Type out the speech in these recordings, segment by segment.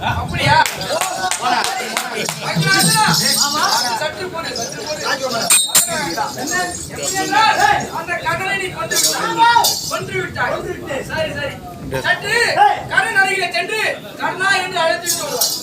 அப்படியா? சற்று போடு, சற்று போடு. அந்த கடலை நீ கொன்று விட்டாய். சரி சரி, சற்று கரண் அருகிலே சென்று கர்ணா என்று அழைத்துட்டு வருவார்.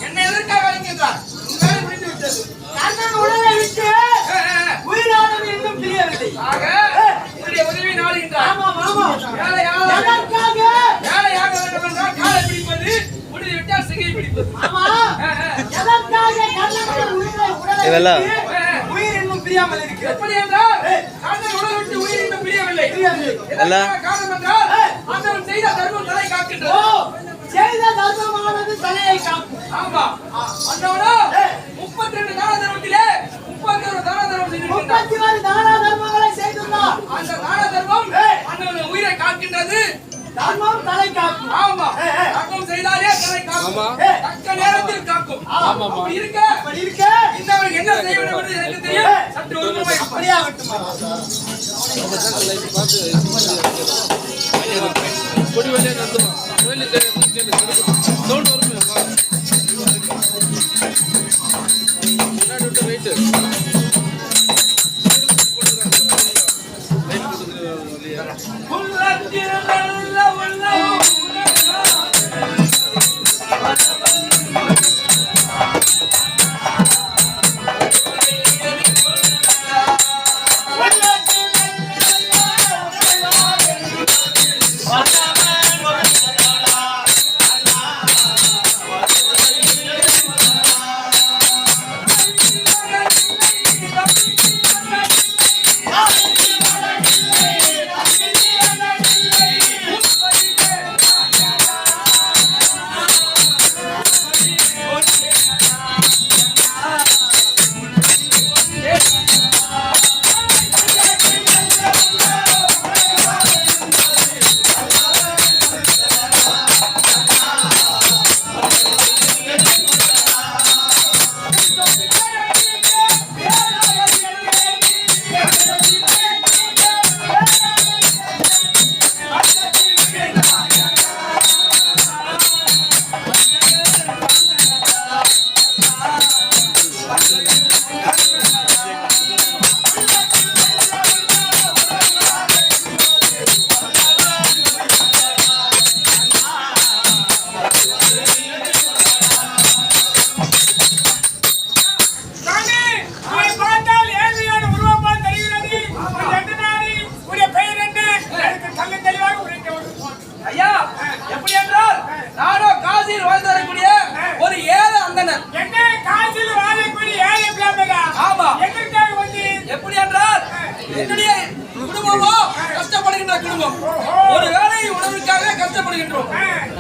என்ன எதற்காக அழைக்கின்றார்? முடிந்து விட்டது. உடலை விட்டு உயிரானது இன்னும் தெரியவில்லை. ஆக உன்னுடைய உதவி நாடுகின்றார். வேலையாக வேண்டும் என்றால் காலை பிடிப்பது, முடிந்து விட்டால் சிகையை பிடிப்பது. உயிர் இன்னும் பிரியாமல் இருக்கிறது. எப்படி என்றால் கண்ணன் உடல் விட்டு உயிர் இன்னும் பிரியவில்லை. காரணம் என்றால் அண்ணன் செய்த தர்மம் தலை காக்கின்றது. செய்த தர்மமானது தலையை காக்கும். ஆமா, அண்ணோட 32 தான தர்மத்திலே 31 தான தர்மம் செய்திருக்கிறார். 31 தான தர்மங்களை செய்துள்ளார். அந்த தான தர்மம் அண்ணன் உயிரை காக்கின்றது. தர்மம் தலை காக்கும். ஆமா, தர்மம் செய்தாலே தலை காக்கும். தக்க நேரத்தில் காக்கும். அப்படி இருக்க இன்னவன் என்ன செய்ய வேண்டும் என்று எனக்கு தெரியும். சற்று ஒருமுறை அப்படியே ஆகட்டும். கொடி வெளியே நடந்துடும். சவுண்ட் வரும். முன்னாடி விட்டு ரைட்டு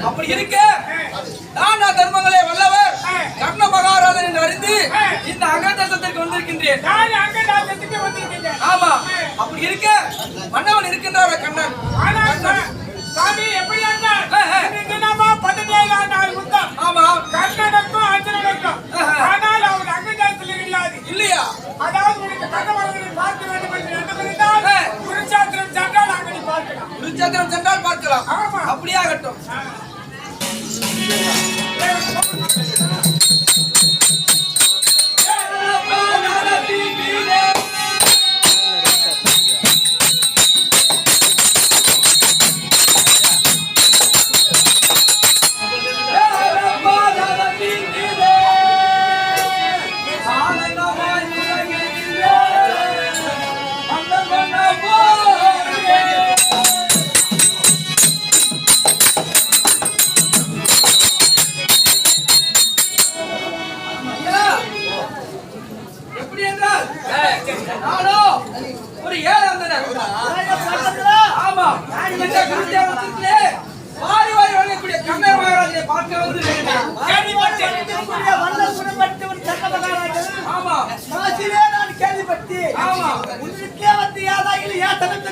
அப்படி இருக்க தான தர்மங்களே வல்லவர் கர்ண மகாராஜன் என்று அறிந்து இந்த அங்கதேசத்திற்கு வந்திருக்கின்றேன். ஆமா, அப்படி இருக்க மன்னவன் இருக்கின்றார கண்ணன். சாமி எப்படி என்றால் 17 நாள் யுத்தம். ஆமா, கர்ணனுக்கும் அர்ஜுனனுக்கும். ஆனால் அவர் அங்கதேசத்தில் கிடையாது. இல்லையா? அதாவது உனக்கு கர்ணவர்களை பார்க்க வேண்டும் என்று எண்ணமிருந்தால் குருச்சேத்திரம் சென்றால் அங்கே நீ பார்க்கலாம். குருச்சேத்திரம் சென்றால் பார்க்கலாம். அப்படியே ஆகட்டும். ஒரு ஏழாந்தனர். ஆமா, இந்த குருதேவத்திலே வாரி வாரி வழங்கக்கூடிய கண்ணர் மகாராஜனை பார்க்க வந்து